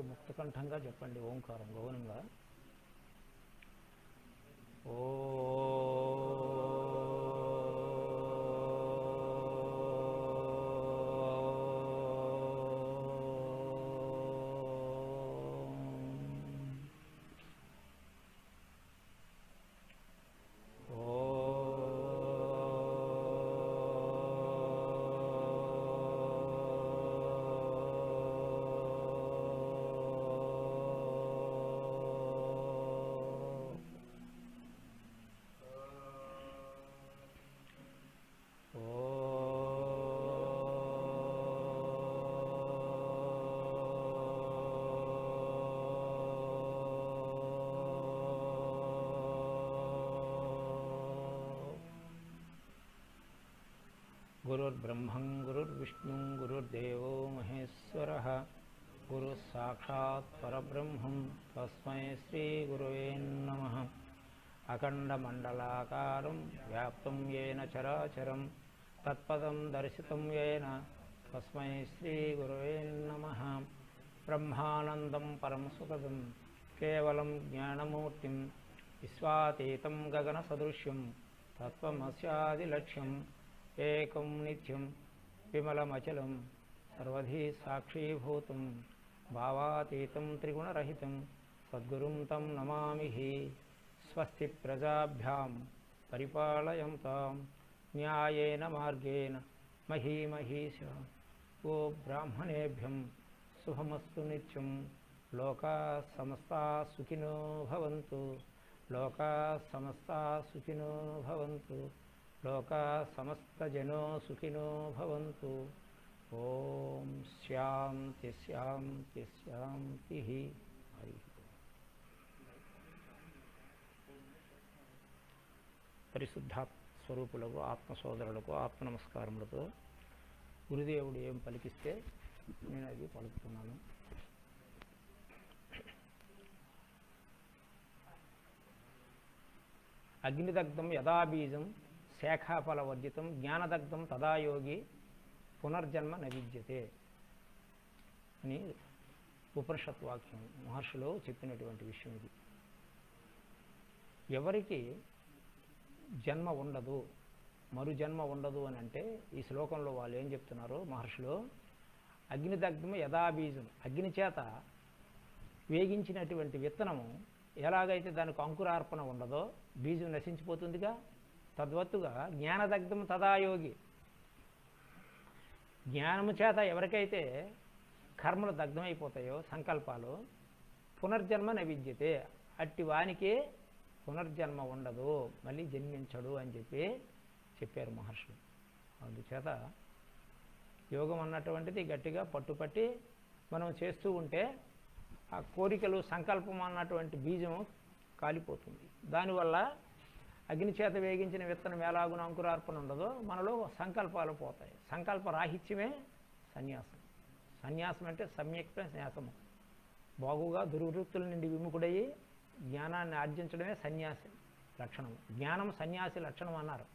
ముక్తకంఠంగా చెప్పండి ఓంకారం గౌనంగా. ఓ गुरुर्ब्रह्मं गुरुर्विष्णुं गुरुर्देवो महेश्वरः गुरुः साक्षात् परब्रह्मं तस्मै श्रीगुरवे नमः। अखण्डमण्डलाकारं व्याप्तं येन चराचरं तत्पदं दर्शितं येन तस्मै श्रीगुरवे नमः। ब्रह्मानन्दं परमसुखदं केवलं ज्ञानमूर्तिं विश्वातीतं गगनसदृश्यं तत्त्वमस्यादिलक्ष्यम् एकं नित्यं विमलमचलं सर्वधी साक्षीभूतं भावातीतं त्रिगुणरहितं सद्गुरुं तं नमामि। स्वस्ति प्रजाभ्यां परिपालयन्तां न्यायेन मार्गेण महीमहीषा। वो ब्राह्मणेभ्यं शुभमस्तु नित्यं लोकाः समस्ताः सुखिनो भवन्तु। लोकाः समस्ताः सुखिनो भवन्तु। लोका समस्तजनो सुखिनो भवन्तु। ओम शांति शांति शांति। हरि పరిశుద్ధాత్మ స్వరూపులకు ఆత్మ సోదరులకు ఆత్మ నమస్కారములతో గురుదేవుడు ఏం పలికిస్తే నేను అది పలుకుతున్నాను. అగ్నిదగ్ధం యదా బీజం శాఖాఫలవర్జితం జ్ఞానదగ్ధం తదా యోగి పునర్జన్మ నవిద్యతే అని ఉపనిషత్ వాక్యం మహర్షులు చెప్పినటువంటి విషయం ఇది. ఎవరికి జన్మ ఉండదు, మరు జన్మ ఉండదు అని అంటే ఈ శ్లోకంలో వాళ్ళు ఏం చెప్తున్నారో మహర్షులు, అగ్నిదగ్ధం యథాబీజం, అగ్ని చేత వేగించినటువంటి విత్తనము ఎలాగైతే దానికి అంకురార్పణ ఉండదో బీజం నశించిపోతుందిగా, తద్వత్తుగా జ్ఞానదగ్ధం తదాయోగి, జ్ఞానము చేత ఎవరికైతే కర్మలు దగ్ధమైపోతాయో సంకల్పాలు, పునర్జన్మ నవిద్యతే, అట్టి వానికి పునర్జన్మ ఉండదు, మళ్ళీ జన్మించడు అని చెప్పారు మహర్షులు. అందుచేత యోగం అన్నటువంటిది గట్టిగా పట్టుపట్టి మనం చేస్తూ ఉంటే ఆ కోరికలు సంకల్పం అన్నటువంటి బీజం కాలిపోతుంది. దానివల్ల అగ్ని చేత వేగించిన విత్తనం ఎలాగున అంకురార్పణ ఉండదో మనలో సంకల్పాలు పోతాయి. సంకల్ప రాహిత్యమే సన్యాసం. సన్యాసం అంటే సమ్యక్ న్యాసము, బాగుగా దుర్వృత్తుల నుండి విముఖుడయ్యి జ్ఞానాన్ని ఆర్జించడమే సన్యాసి లక్షణం. జ్ఞానం సన్యాసి లక్షణం అన్నారు.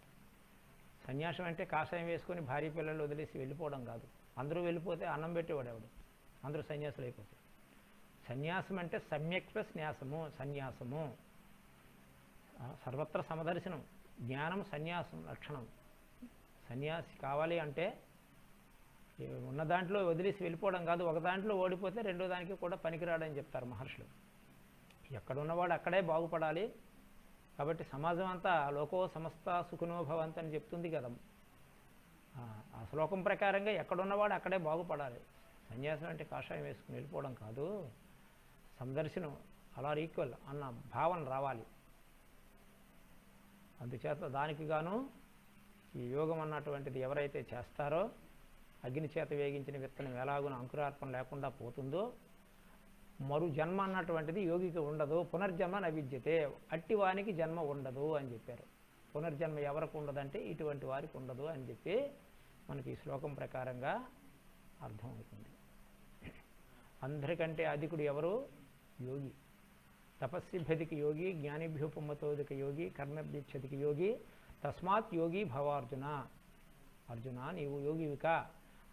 సన్యాసం అంటే కాషాయం వేసుకొని భార్య పిల్లలు వదిలేసి వెళ్ళిపోవడం కాదు. అందరూ వెళ్ళిపోతే అన్నం పెట్టేవాడు ఎవడు, అందరూ సన్యాసులు అయిపోతారు. సన్యాసం అంటే సమ్యక్ న్యాసము, సన్యాసము సర్వత్ర సమదర్శనం. జ్ఞానం సన్యాసం లక్షణం. సన్యాసి కావాలి అంటే ఉన్న దాంట్లో వదిలేసి వెళ్ళిపోవడం కాదు, ఒక దాంట్లో ఓడిపోతే రెండో దానికి కూడా పనికిరాడని చెప్తారు మహర్షులు. ఎక్కడున్నవాడు అక్కడే బాగుపడాలి. కాబట్టి సమాజం అంతా లోకో సమస్త సుఖినో భవంతు అని చెప్తుంది కదా. ఆ శ్లోకం ప్రకారంగా ఎక్కడున్నవాడు అక్కడే బాగుపడాలి. సన్యాసం అంటే కాషాయం వేసుకుని వెళ్ళిపోవడం కాదు, సందర్శనం అలా ఈక్వల్ అన్న భావన రావాలి. అందుచేత దానికి గాను ఈ యోగం అన్నటువంటిది ఎవరైతే చేస్తారో, అగ్ని చేత వేగించిన విత్తనం ఎలాగున అంకురార్పణ లేకుండా పోతుందో, మరు జన్మ అన్నటువంటిది యోగికి ఉండదు. పునర్జన్మ నవిద్యతే, అట్టి వానికి జన్మ ఉండదు అని చెప్పారు. పునర్జన్మ ఎవరికి ఉండదంటే ఇటువంటి వారికి ఉండదు అని చెప్పి మనకి ఈ శ్లోకం ప్రకారంగా అర్థమవుతుంది. అందరికంటే అధికుడు ఎవరు? యోగి. తపస్సిభ్యతికి యోగి, జ్ఞానిభ్యుపమతోదిక యోగి, కర్మభ్యుచ్చతికి యోగి, తస్మాత్ యోగి భవార్జున. అర్జున నీవు యోగివిక.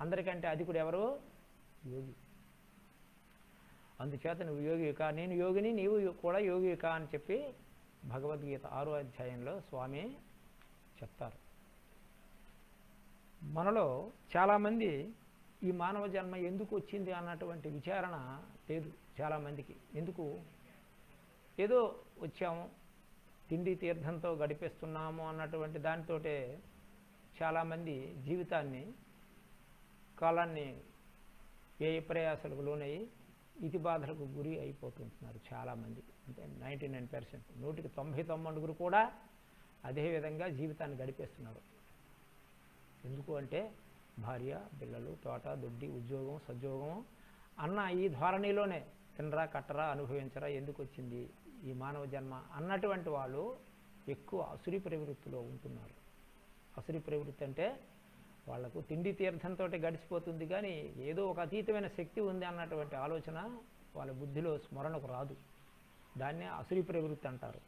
అందరికంటే అధికుడు ఎవరు? యోగి. అందుచేత నువ్వు యోగిక, నేను యోగిని, నీవు కూడా యోగిక అని చెప్పి భగవద్గీత 6వ అధ్యాయంలో స్వామి చెప్తారు. మనలో చాలామంది ఈ మానవ జన్మ ఎందుకు వచ్చింది అన్నటువంటి విచారణ లేదు చాలామందికి. ఎందుకు ఏదో వచ్చాము, తిండి తీర్థంతో గడిపేస్తున్నాము అన్నటువంటి దానితోటే చాలామంది జీవితాన్ని, కాలాన్ని వ్యయ ప్రయాసాలకు లోనయ్యి ఇతి బాధలకు గురి అయిపోతుంటున్నారు చాలామంది. అంటే 99%, 99 కూడా అదేవిధంగా జీవితాన్ని గడిపేస్తున్నారు. ఎందుకు అంటే భార్య, పిల్లలు, తోట, దొడ్డి, ఉద్యోగం, సద్యోగం అన్న ఈ ధోరణిలోనే తినరా, కట్టరా, అనుభవించరా, ఎందుకు వచ్చింది ఈ మానవ జన్మ అన్నటువంటి వాళ్ళు ఎక్కువ అసురి ప్రవృత్తిలో ఉంటున్నారు. అసురి ప్రవృత్తి అంటే వాళ్లకు తిండి తీర్థంతో గడిచిపోతుంది, కానీ ఏదో ఒక అతీతమైన శక్తి ఉంది అన్నటువంటి ఆలోచన వాళ్ళ బుద్ధిలో స్మరణకు రాదు. దాన్నే అసురి ప్రవృత్తి అంటారు.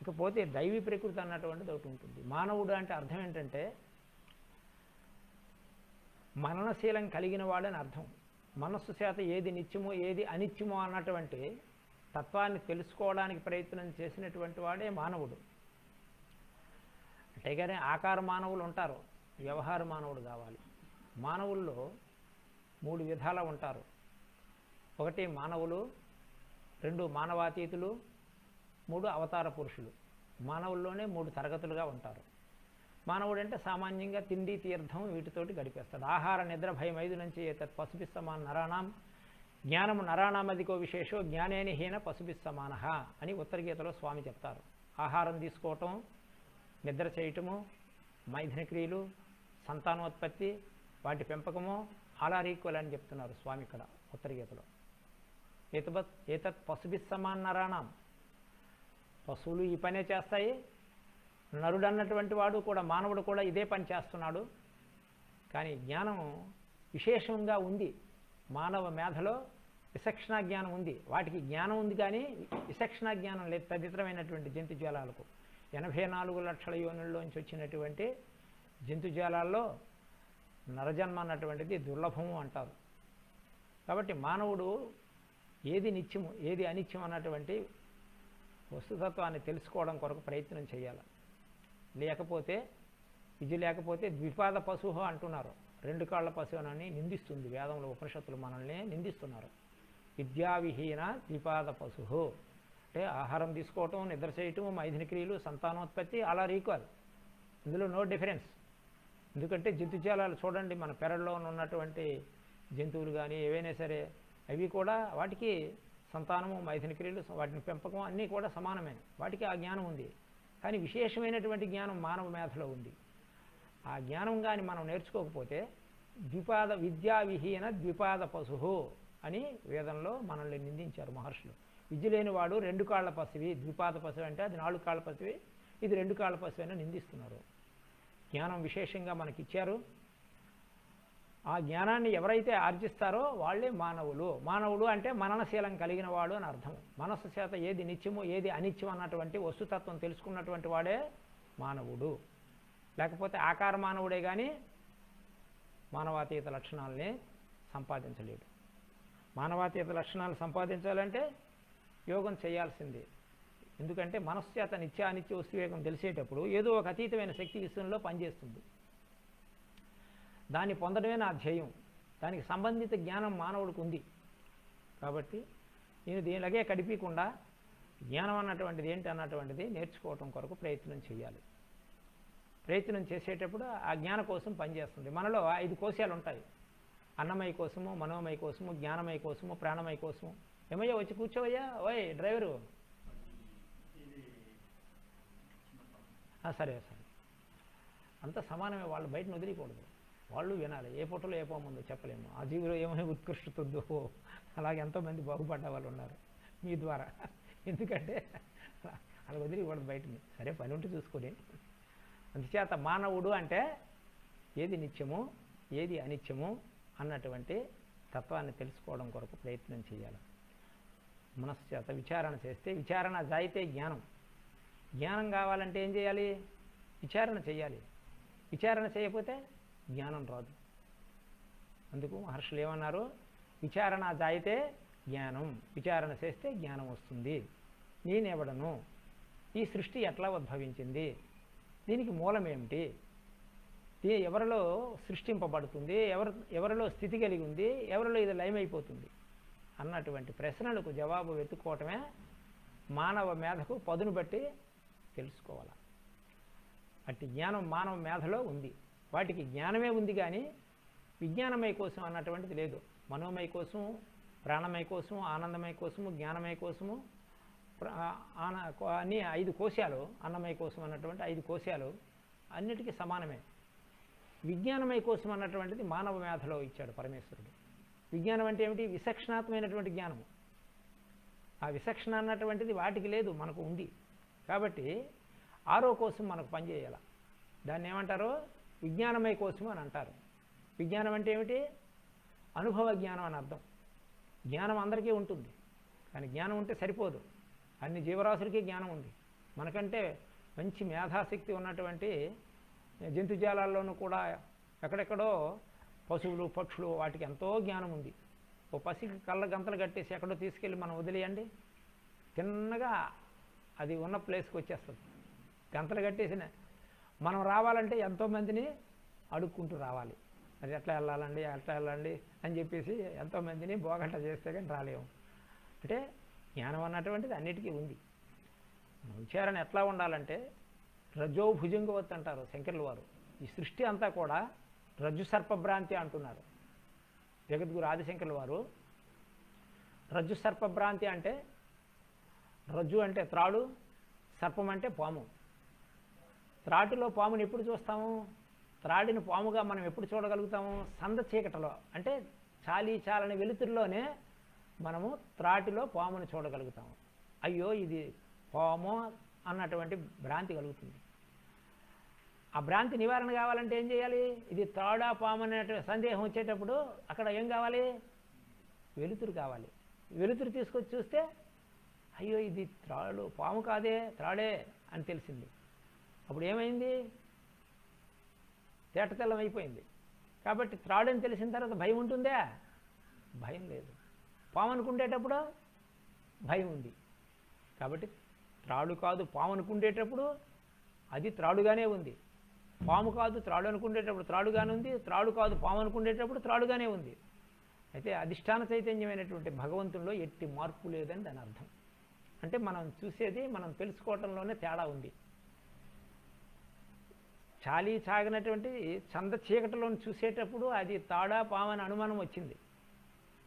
ఇకపోతే దైవీ ప్రకృతి అన్నటువంటిది ఒకటి ఉంటుంది. మానవుడు అంటే అర్థం ఏంటంటే మననశీలం కలిగిన వాడని అర్థం. మనస్సు చేత ఏది నిత్యమో ఏది అనిత్యమో అన్నటువంటి తత్వాన్ని తెలుసుకోవడానికి ప్రయత్నం చేసినటువంటి వాడే మానవుడు. అంతేగాని ఆకార మానవులు ఉంటారు, వ్యవహార మానవుడు కావాలి. మానవుల్లో 3 విధాల ఉంటారు. 1 మానవులు, 2 మానవాతీతులు, 3 అవతార పురుషులు. మానవుల్లోనే 3 తరగతులుగా ఉంటారు. మానవుడు అంటే సామాన్యంగా తిండి తీర్థం వీటితోటి గడిపేస్తాడు. ఆహార నిద్ర భయం 5 నుంచి ఏతత్ పశుభిస్సమాన నరాణం జ్ఞానము నరాణామధికో విశేషో జ్ఞానేన హీన పశుభిస్సమాన అని ఉత్తర గీతలో స్వామి చెప్తారు. ఆహారం తీసుకోవటం, నిద్ర చేయటము, మైథున క్రియలు, సంతానోత్పత్తి, వాటి పెంపకము ఆల్ ఈక్వల్ అని చెప్తున్నారు స్వామి ఇక్కడ ఉత్తర గీతలో. ఏతత్ పశుభిస్సమాన నరాణం, పశువులు ఈ పనే చేస్తాయి, నరుడు అన్నటువంటి వాడు కూడా, మానవుడు కూడా ఇదే పని చేస్తున్నాడు. కానీ జ్ఞానం విశేషంగా ఉంది. మానవ మేధలో విచక్షణ జ్ఞానం ఉంది. వాటికి జ్ఞానం ఉంది కానీ విచక్షణ జ్ఞానం లేదు. తదితరమైనటువంటి జంతుజాలాలకు 84 లక్షల యోనుల్లోంచి వచ్చినటువంటి జంతుజాలాల్లో నరజన్మ అన్నటువంటిది దుర్లభము అంటారు. కాబట్టి మానవుడు ఏది నిత్యము ఏది అనిత్యం అన్నటువంటి వస్తుతత్వాన్ని తెలుసుకోవడం కొరకు ప్రయత్నం చేయాలి. లేకపోతే విద్య లేకపోతే ద్విపాద పశువు అంటున్నారు. 2 కాళ్ళ పశువునని నిందిస్తుంది వేదంలో, ఉపనిషత్తులు మనల్ని నిందిస్తున్నారు. విద్యావిహీన ద్విపాద పశువు అంటే ఆహారం తీసుకోవటం, నిద్ర చేయటం, మైథున క్రియలు, సంతానోత్పత్తి ఆల్ ఆర్ ఈక్వల్. ఇందులో నో డిఫరెన్స్. ఎందుకంటే జంతుజాలాలు చూడండి, మన పెరట్లో ఉన్నటువంటి జంతువులు కానీ ఏవైనా సరే అవి కూడా వాటికి సంతానము, మైథున క్రియలు, వాటిని పెంపకం అన్నీ కూడా సమానమే. వాటికి ఆ జ్ఞానం ఉంది. కానీ విశేషమైనటువంటి జ్ఞానం మానవ మేధలో ఉంది. ఆ జ్ఞానం కానీ మనం నేర్చుకోకపోతే విద్యావిహీన ద్విపాద పశువు అని వేదంలో మనల్ని నిందించారు మహర్షులు. విద్య లేనివాడు 2 కాళ్ళ పశువి, ద్విపాద పశువు అంటే అది 4 కాళ్ళ పశువి, ఇది 2 కాళ్ళ పశువు అని నిందిస్తున్నారు. జ్ఞానం విశేషంగా మనకిచ్చారు. ఆ జ్ఞానాన్ని ఎవరైతే ఆర్జిస్తారో వాళ్ళే మానవులు. మానవుడు అంటే మననశీలం కలిగిన వాడు అని అర్థం. మనస్సు చేత ఏది నిత్యమో ఏది అనిత్యం అన్నటువంటి వస్తుతత్వం తెలుసుకున్నటువంటి వాడే మానవుడు. లేకపోతే ఆకార మానవుడే కానీ మానవాతీత లక్షణాలని సంపాదించలేడు. మానవాతీత లక్షణాలు సంపాదించాలంటే యోగం చేయాల్సిందే. ఎందుకంటే మనస్సు చేత నిత్య అనిత్య వస్తువేగం తెలిసేటప్పుడు ఏదో ఒక అతీతమైన శక్తి విషయంలో పనిచేస్తుంది. దాన్ని పొందడమే నా ధ్యేయం. దానికి సంబంధిత జ్ఞానం మానవుడికి ఉంది. కాబట్టి నేను దీనిలాగే కడిపకుండా జ్ఞానం అన్నటువంటిది ఏంటి అన్నటువంటిది నేర్చుకోవటం కొరకు ప్రయత్నం చేయాలి. ప్రయత్నం చేసేటప్పుడు ఆ జ్ఞాన కోసం పనిచేస్తుంది. మనలో 5 కోశాలు ఉంటాయి. అన్నమయ కోసము, మనోమయ కోసము, జ్ఞానమయ కోసము, ప్రాణమయ కోసము. ఏమయ్యా వచ్చి కూర్చోవయ్యా, ఓయ్ డ్రైవరు. సరే సరే, అంత సమానమే. వాళ్ళు బయటను వదిలేయకూడదు, వాళ్ళు వినాలి. ఏ పుట్టలో ఏ పోముందో చెప్పలేము. ఆ జీవిలో ఏమైనా ఉత్కృష్టతుందో. అలాగే ఎంతోమంది బాగుపడ్డ వాళ్ళు ఉన్నారు మీ ద్వారా. ఎందుకంటే అలా వదిలేయకూడదు బయటని. సరే పని ఉంటే చూసుకొని. అందుచేత మానవుడు అంటే ఏది నిత్యము ఏది అనిత్యము అన్నటువంటి తత్వాన్ని తెలుసుకోవడం కొరకు ప్రయత్నం చేయాలి. మనస్సు చేత విచారణ చేస్తే, విచారణ జాయితే జ్ఞానం. జ్ఞానం కావాలంటే ఏం చేయాలి? విచారణ చేయాలి. విచారణ చేయకపోతే జ్ఞానం రాదు. అందుకు మహర్షులు ఏమన్నారు? విచారణ జాయితే జ్ఞానం. విచారణ చేస్తే జ్ఞానం వస్తుంది. నేనెవడను, ఈ సృష్టి ఎట్లా ఉద్భవించింది, దీనికి మూలం ఏమిటి, ఎవరిలో సృష్టింపబడుతుంది, ఎవరిలో స్థితి కలిగి ఉంది, ఎవరిలో ఇది లయమైపోతుంది అన్నటువంటి ప్రశ్నలకు జవాబు వెతుక్కోవటమే మానవ మేధకు పదును బట్టి తెలుసుకోవాలి. అట్టి జ్ఞానం మానవ మేధలో ఉంది. వాటికి జ్ఞానమే ఉంది కానీ విజ్ఞానమయ కోసం అన్నటువంటిది లేదు. మనోమయ కోసం, ప్రాణమయ కోసం, ఆనందమయ కోసము, జ్ఞానమయ కోసము, అన్ని 5 కోశాలు, అన్నమయ కోసం అన్నటువంటి 5 కోశాలు అన్నిటికీ సమానమే. విజ్ఞానమయ కోసం అన్నటువంటిది మానవ మేధలో ఇచ్చాడు పరమేశ్వరుడు. విజ్ఞానం అంటే ఏమిటి? విచక్షణాత్మకమైనటువంటి జ్ఞానము. ఆ విచక్షణ అన్నటువంటిది వాటికి లేదు, మనకు ఉంది. కాబట్టి 6వ కోసం మనకు పనిచేయాలి. దాన్ని ఏమంటారు? విజ్ఞానమయ కోసము అని అంటారు. విజ్ఞానం అంటే ఏమిటి? అనుభవ జ్ఞానం అని అర్థం. జ్ఞానం అందరికీ ఉంటుంది, కానీ జ్ఞానం ఉంటే సరిపోదు. అన్ని జీవరాశులకి జ్ఞానం ఉంది. మనకంటే మంచి మేధాశక్తి ఉన్నటువంటి జంతుజాలాల్లోనూ కూడా ఎక్కడెక్కడో పశువులు, పక్షులు, వాటికి ఎంతో జ్ఞానం ఉంది. ఓ పసికి కళ్ళ గంతలు కట్టేసి ఎక్కడో తీసుకెళ్ళి మనం వదిలేయండి, తిన్నగా అది ఉన్న ప్లేస్కి వచ్చేస్తుంది. గంతలు కట్టేసిన మనం రావాలంటే ఎంతోమందిని అడుక్కుంటూ రావాలి. అది ఎట్లా వెళ్ళాలండి, ఎట్లా వెళ్ళండి అని చెప్పేసి ఎంతోమందిని బోగంట చేస్తే కానీ రాలేము. అంటే జ్ఞానం అన్నటువంటిది అన్నిటికీ ఉంది. విచారణ ఎట్లా ఉండాలంటే రజో భుజంగవత్ అంటారు శంకరుల వారు. ఈ సృష్టి అంతా కూడా రజ్జు సర్పభ్రాంతి అంటున్నారు జగద్గురు ఆదిశంకరుల వారు. రజ్జు సర్పభ్రాంతి అంటే, రజ్జు అంటే త్రాడు, సర్పం అంటే పాము. త్రాటిలో పాముని ఎప్పుడు చూస్తాము? త్రాడిని పాముగా మనం ఎప్పుడు చూడగలుగుతాము? సంద చీకటలో, అంటే చాలని వెలుతురులోనే మనము త్రాటిలో పాముని చూడగలుగుతాము. అయ్యో ఇది పాము అన్నటువంటి భ్రాంతి కలుగుతుంది. ఆ భ్రాంతి నివారణ కావాలంటే ఏం చేయాలి? ఇది త్రాడా పాము అనే సందేహం వచ్చేటప్పుడు అక్కడ ఏం కావాలి? వెలుతురు కావాలి. వెలుతురు తీసుకొచ్చి చూస్తే అయ్యో ఇది త్రాడు, పాము కాదే, త్రాడే అని తెలిసింది. అప్పుడు ఏమైంది? తేటతెల్లం అయిపోయింది. కాబట్టి త్రాడని తెలిసిన తర్వాత భయం ఉంటుందా? భయం లేదు. పాము అనుకుండేటప్పుడు భయం ఉంది. కాబట్టి త్రాడు కాదు పాము అనుకుండేటప్పుడు అది త్రాడుగానే ఉంది. పాము కాదు త్రాడు అనుకునేటప్పుడు త్రాడుగానే ఉంది. త్రాడు కాదు పాము అనుకునేటప్పుడు త్రాడుగానే ఉంది. అయితే అధిష్టాన చైతన్యమైనటువంటి భగవంతుల్లో ఎట్టి మార్పు లేదని దాని అర్థం. అంటే మనం చూసేది, మనం తెలుసుకోవటంలోనే తేడా ఉంది. చాగినటువంటి చంద చీకటిలోని చూసేటప్పుడు అది తాడా పామని అనుమానం వచ్చింది.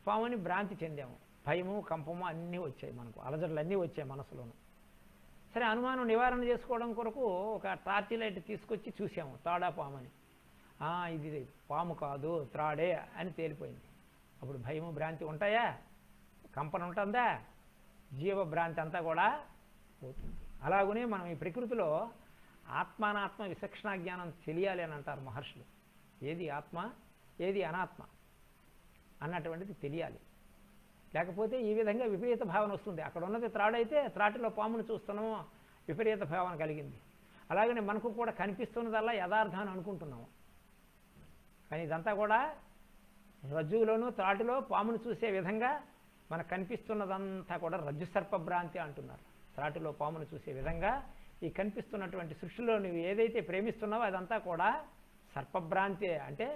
పామని భ్రాంతి చెందాము. భయము, కంపము అన్నీ వచ్చాయి, మనకు అలజడులు అన్నీ వచ్చాయి మనసులోను. సరే, అనుమానం నివారణ చేసుకోవడం కొరకు ఒక టార్చ్ లైట్ తీసుకొచ్చి చూసాము తాడా పామని. ఇది పాము కాదు త్రాడే అని తేలిపోయింది. అప్పుడు భయము, భ్రాంతి ఉంటాయా? కంపన ఉంటుందా? జీవభ్రాంతి అంతా కూడా పోతుంది. అలాగనే మనం ఈ ప్రకృతిలో ఆత్మానాత్మ విచక్షణ జ్ఞానం తెలియాలి అని అంటారు మహర్షులు. ఏది ఆత్మ, ఏది అనాత్మ అన్నటువంటిది తెలియాలి. లేకపోతే ఈ విధంగా విపరీత భావన వస్తుంది. అక్కడ ఉన్నది త్రాడైతే త్రాటిలో పామును చూస్తున్నాము, విపరీత భావన కలిగింది. అలాగనే మనకు కూడా కనిపిస్తున్నదల్లా యథార్థం అని అనుకుంటున్నాము. కానీ ఇదంతా కూడా రజ్జువులోనూ త్రాటిలో పామును చూసే విధంగా మనకు కనిపిస్తున్నదంతా కూడా రజ్జు సర్పభ్రాంతి అంటున్నారు. త్రాటిలో పామును చూసే విధంగా ఈ కనిపిస్తున్నటువంటి సృష్టిలో నువ్వు ఏదైతే ప్రేమిస్తున్నావో అదంతా కూడా సర్పభ్రాంతి, అంటే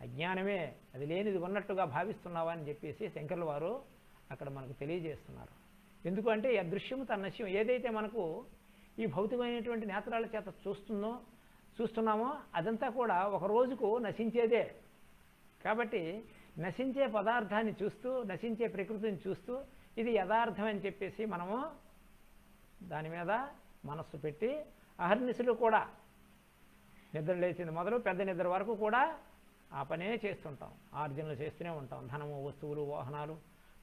అజ్ఞానమే, అది లేనిది ఉన్నట్టుగా భావిస్తున్నావా అని చెప్పేసి శంకరుల వారు అక్కడ మనకు తెలియజేస్తున్నారు. ఎందుకంటే ఈ అదృశ్యము తన్నశ్యం ఏదైతే మనకు ఈ భౌతికమైనటువంటి నేత్రాల చేత చూస్తున్నామో అదంతా కూడా ఒక రోజుకు నశించేదే. కాబట్టి నశించే పదార్థాన్ని చూస్తూ, నశించే ప్రకృతిని చూస్తూ ఇది యథార్థం అని చెప్పేసి మనము దాని మీద మనస్సు పెట్టి అహర్నిశలు కూడా నిద్ర లేచింది మొదలు పెద్ద నిద్ర వరకు కూడా ఆ పనే చేస్తుంటాం. ఆర్జనలు చేస్తూనే ఉంటాం. ధనము, వస్తువులు, వాహనాలు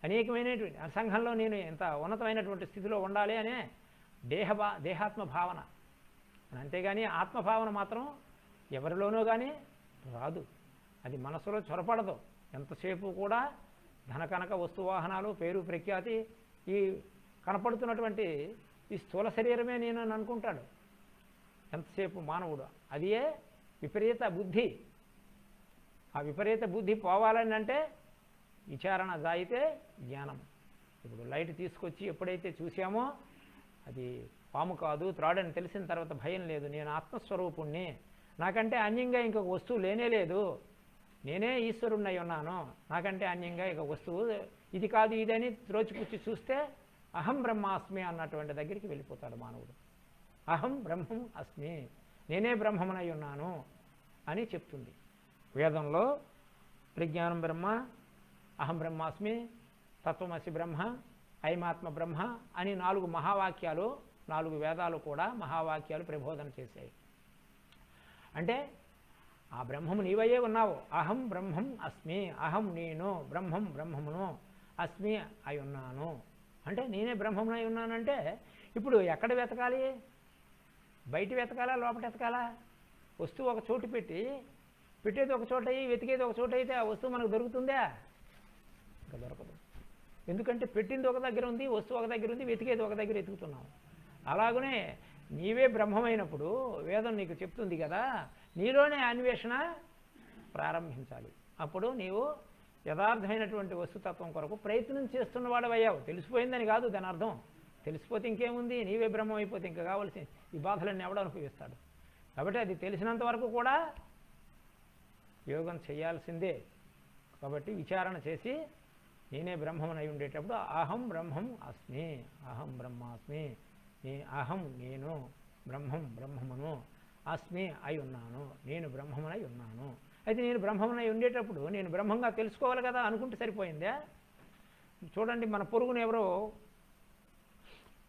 అనేకమైనటువంటి సంఘంలో నేను ఎంత ఉన్నతమైనటువంటి స్థితిలో ఉండాలి అనే దేహాత్మ భావన. అంతేగాని ఆత్మభావన మాత్రం ఎవరిలోనూ కానీ రాదు. అది మనసులో చొరపడదు. ఎంతసేపు కూడా ధన కనక వస్తువాహనాలు, పేరు ప్రఖ్యాతి, ఈ కనపడుతున్నటువంటి ఈ స్థూల శరీరమే నేను అని అనుకుంటాడు ఎంతసేపు మానవుడు. అదే విపరీత బుద్ధి. ఆ విపరీత బుద్ధి పోవాలని అంటే విచారణ జాయితే జ్ఞానం. ఇప్పుడు లైట్ తీసుకొచ్చి ఎప్పుడైతే చూసామో అది పాము కాదు త్రాడని తెలిసిన తర్వాత భయం లేదు. నేను ఆత్మస్వరూపుణ్ణి, నాకంటే అన్యంగా ఇంకొక వస్తువు లేనే లేదు, నేనే ఈశ్వరుణ్ణి ఉన్నాను, నాకంటే అన్యంగా ఇక వస్తువు ఇది కాదు ఇదని త్రోచిపుచ్చి చూస్తే అహం బ్రహ్మాస్మి అన్నటువంటి దగ్గరికి వెళ్ళిపోతాడు మానవుడు. అహం బ్రహ్మం అస్మి, నేనే బ్రహ్మమునై ఉన్నాను అని చెప్తుంది వేదంలో. ప్రజ్ఞానం బ్రహ్మ, అహం బ్రహ్మాస్మి, తత్వమసి బ్రహ్మ, ఐమాత్మ బ్రహ్మ అని 4 మహావాక్యాలు, 4 వేదాలు కూడా మహావాక్యాలు ప్రబోధన చేశాయి. అంటే ఆ బ్రహ్మము నీవయ్యే ఉన్నావు. అహం బ్రహ్మం అస్మి, అహం నేను, బ్రహ్మం బ్రహ్మమును, అస్మి అయి ఉన్నాను అంటే నేనే బ్రహ్మమునై ఉన్నానంటే ఇప్పుడు ఎక్కడ వెతకాలి? బయట వెతకాలా, లోపల వెతకాలా? వస్తువు ఒక చోటు పెట్టేది ఒక చోట అయ్యి వెతికేది ఒక చోట అయితే ఆ వస్తువు మనకు దొరుకుతుందా? ఇంకా దొరకదు. ఎందుకంటే పెట్టింది ఒక దగ్గర ఉంది, వస్తువు ఒక దగ్గర ఉంది, వెతికేది ఒక దగ్గర వెతుకుతున్నాం. అలాగనే నీవే బ్రహ్మమైనప్పుడు వేదం నీకు చెప్తుంది కదా, నీలోనే అన్వేషణ ప్రారంభించాలి. అప్పుడు నీవు యథార్థమైనటువంటి వస్తుతత్వం కొరకు ప్రయత్నం చేస్తున్నవాడు అయ్యావు. తెలిసిపోయిందని కాదు దాని అర్థం. తెలిసిపోతే ఇంకేముంది, నీవే బ్రహ్మం అయిపోతే ఇంకా కావాల్సి ఈ బాధలన్నీ ఎవడు అనుభవిస్తాడు. కాబట్టి అది తెలిసినంత వరకు కూడా యోగం చేయాల్సిందే. కాబట్టి విచారణ చేసి నేనే బ్రహ్మమనై ఉండేటప్పుడు అహం బ్రహ్మం అస్మి, అహం బ్రహ్మాస్మి, అహం నేను, బ్రహ్మం బ్రహ్మమును, అస్మి అయి ఉన్నాను, నేను బ్రహ్మమునై ఉన్నాను. అయితే నేను బ్రహ్మమునై ఉండేటప్పుడు నేను బ్రహ్మంగా తెలుసుకోవాలి కదా అనుకుంటే సరిపోయిందే. చూడండి, మన పొరుగున ఎవరో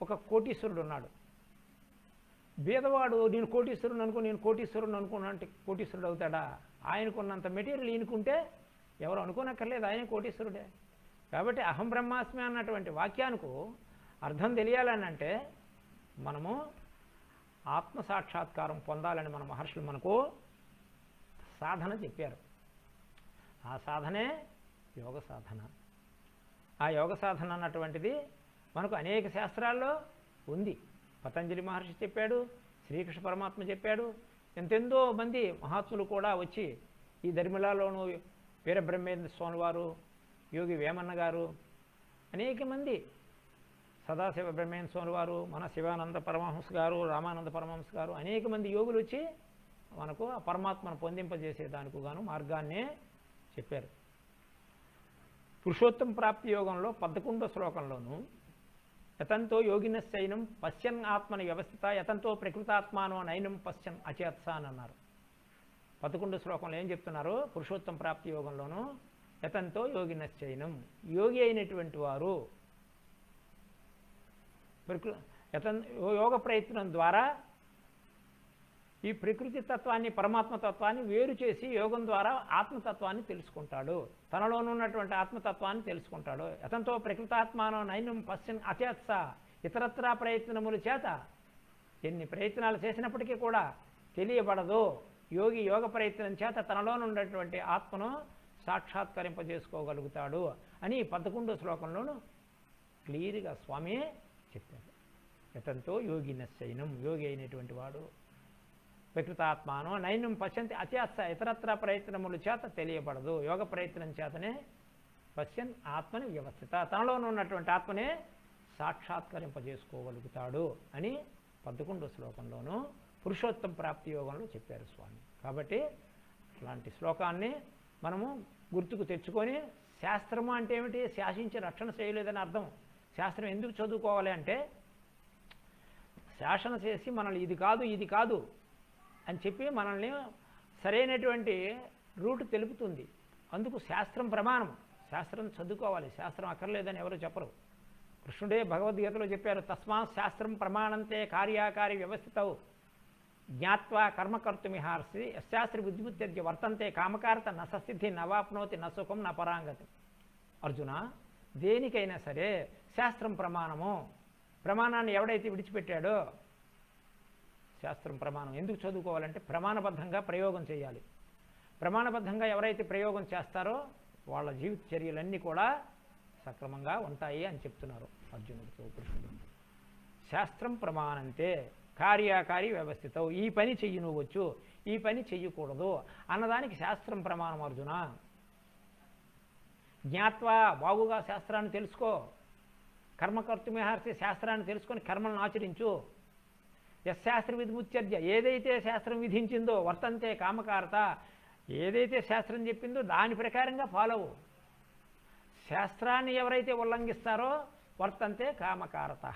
ఒక కోటీశ్వరుడు ఉన్నాడు. బీదవాడు నేను కోటీశ్వరుడు అనుకున్నా అంటే కోటీశ్వరుడు అవుతాడా? ఆయనకున్నంత మెటీరియల్ ఈయనకుంటే ఎవరు అనుకోనక్కర్లేదు, ఆయన కోటీశ్వరుడే. కాబట్టి అహం బ్రహ్మాస్మి అన్నటువంటి వాక్యానికి అర్థం తెలియాలని అంటే మనము ఆత్మసాక్షాత్కారం పొందాలని మన మహర్షులు మనకు సాధన చెప్పారు. ఆ సాధనే యోగ సాధన. ఆ యోగ సాధన అన్నటువంటిది మనకు అనేక శాస్త్రాల్లో ఉంది. పతంజలి మహర్షి చెప్పాడు, శ్రీకృష్ణ పరమాత్మ చెప్పాడు, ఎంతెందో మంది మహాత్ములు కూడా వచ్చి ఈ ధర్మిలాలోను వీరబ్రహ్మేంద్ర స్వామి వారు, యోగి వేమన్న గారు, అనేక మంది, సదాశివ బ్రహ్మేంద్ర స్వామి వారు, మన శివానంద పరమహంస గారు, రామానంద పరమహంస గారు, అనేక మంది యోగులు వచ్చి మనకు ఆ పరమాత్మను పొందింపజేసేదానికి గాను మార్గాన్నే చెప్పారు. పురుషోత్తమ ప్రాప్తి యోగంలో 11వ శ్లోకంలోను యతంతో యోగినశ్చైనం పశ్యన్ ఆత్మని వ్యవస్థిత యతంతో ప్రకృతాత్మానో నైనం పశ్యన్ అచేత్స అని అన్నారు. 11వ శ్లోకంలో ఏం చెప్తున్నారు? పురుషోత్తమ ప్రాప్తి యోగంలోను యతంతో యోగినశ్చైనం, యోగి అయినటువంటి వారు యోగ ప్రయత్నం ద్వారా ఈ ప్రకృతి తత్వాన్ని పరమాత్మ తత్వాన్ని వేరు చేసి యోగం ద్వారా ఆత్మతత్వాన్ని తెలుసుకుంటాడు, తనలోనున్నటువంటి ఆత్మతత్వాన్ని తెలుసుకుంటాడు. యతంతో ప్రకృతాత్మానో నైనం పశ్యన్ అచేత్స, ఇతరత్రా ప్రయత్నముల చేత ఎన్ని ప్రయత్నాలు చేసినప్పటికీ కూడా తెలియబడదు. యోగి యోగ ప్రయత్నం చేత తనలోనున్నటువంటి ఆత్మను సాక్షాత్కరింపజేసుకోగలుగుతాడు అని 11వ శ్లోకంలోనూ క్లియర్గా స్వామి చెప్పారు. యతంతో యోగినశ్చైనం, యోగి అయినటువంటి వాడు ప్రకృతాత్మానో నైనం పశ్యంతి అచేత్స, ఇతరత్ర ప్రయత్నముల చేత తెలియబడదు, యోగ ప్రయత్నం చేతనే పశ్యన్ ఆత్మని వ్యవస్థిత, తనలోనూ ఉన్నటువంటి ఆత్మనే సాక్షాత్కరింపజేసుకోగలుగుతాడు అని 11వ శ్లోకంలోనూ పురుషోత్తమ ప్రాప్తి యోగంలో చెప్పారు స్వామి. కాబట్టి అలాంటి శ్లోకాన్ని మనము గుర్తుకు తెచ్చుకొని, శాస్త్రము అంటే ఏమిటి? శాసించి రక్షణ చేయలేదని అర్థం. శాస్త్రం ఎందుకు చదువుకోవాలి అంటే శాసన చేసి మనల్ని ఇది కాదు అని చెప్పి మనల్ని సరైనటువంటి రూట్ తెలుపుతుంది. అందుకు శాస్త్రం ప్రమాణం. శాస్త్రం చదువుకోవాలి, శాస్త్రం అక్కర్లేదని ఎవరు చెప్పరు. కృష్ణుడే భగవద్గీతలో చెప్పారు, తస్మాత్ శాస్త్రం ప్రమాణంతే కార్యాకారి వ్యవస్థితౌ జ్ఞాత్వా కర్మకర్తుమిహార్సి యశాస్త్రి బుద్ధిబుద్ధ్య వర్తంతే కామకారత నసస్థితి నవాప్నోతి నసుఖం న పరాంగతి. అర్జున, దేనికైనా సరే శాస్త్రం ప్రమాణము. ప్రమాణాన్ని ఎవడైతే విడిచిపెట్టాడో, శాస్త్రం ప్రమాణం ఎందుకు చదువుకోవాలంటే ప్రమాణబద్ధంగా ప్రయోగం చేయాలి. ప్రమాణబద్ధంగా ఎవరైతే ప్రయోగం చేస్తారో వాళ్ళ జీవిత చర్యలన్నీ కూడా సక్రమంగా ఉంటాయి అని చెప్తున్నారు అర్జునుడితో కృష్ణుడు. శాస్త్రం ప్రమాణంతే కార్యాకారి వ్యవస్థిత, ఈ పని చెయ్యి నువ్వచ్చు, ఈ పని చెయ్యకూడదు అన్నదానికి శాస్త్రం ప్రమాణం. అర్జున, జ్ఞాత్వా, బాగుగా శాస్త్రాన్ని తెలుసుకో. కర్మకర్తుమిహార్చి శాస్త్రాన్ని తెలుసుకొని కర్మలను ఆచరించు. యశాస్త్ర విధిముత్యర్జ, ఏదైతే శాస్త్రం విధించిందో వర్తంతే కామకారత, ఏదైతే శాస్త్రం చెప్పిందో దాని ప్రకారంగా ఫాలో అవ్వు. శాస్త్రాన్ని ఎవరైతే ఉల్లంఘిస్తారో వర్తంతే కామకారత,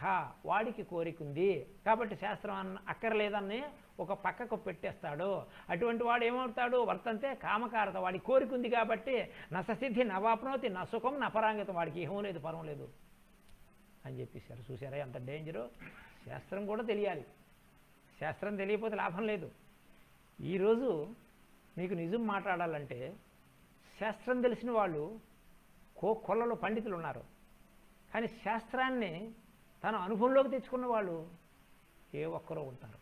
వాడికి కోరికుంది కాబట్టి శాస్త్రం అక్కర్లేదని ఒక పక్కకు పెట్టేస్తాడు. అటువంటి వాడు ఏమవుతాడు? వర్తంతే కామకారత, వాడికి కోరికుంది కాబట్టి నససిద్ధి నవాప్నోతి నసుఖం నపరాంగతం, వాడికి ఇహం లేదు పరం లేదు అని చెప్పేశారు. చూసారా ఎంత డేంజరు? శాస్త్రం కూడా తెలియాలి. శాస్త్రం తెలియకపోతే లాభం లేదు. ఈరోజు మీకు నిజం మాట్లాడాలంటే శాస్త్రం తెలిసిన వాళ్ళు కొల్లలో పండితులు ఉన్నారు, కానీ శాస్త్రాన్ని తన అనుభవంలోకి తెచ్చుకున్న వాళ్ళు ఏ ఒక్కరో ఉంటారు.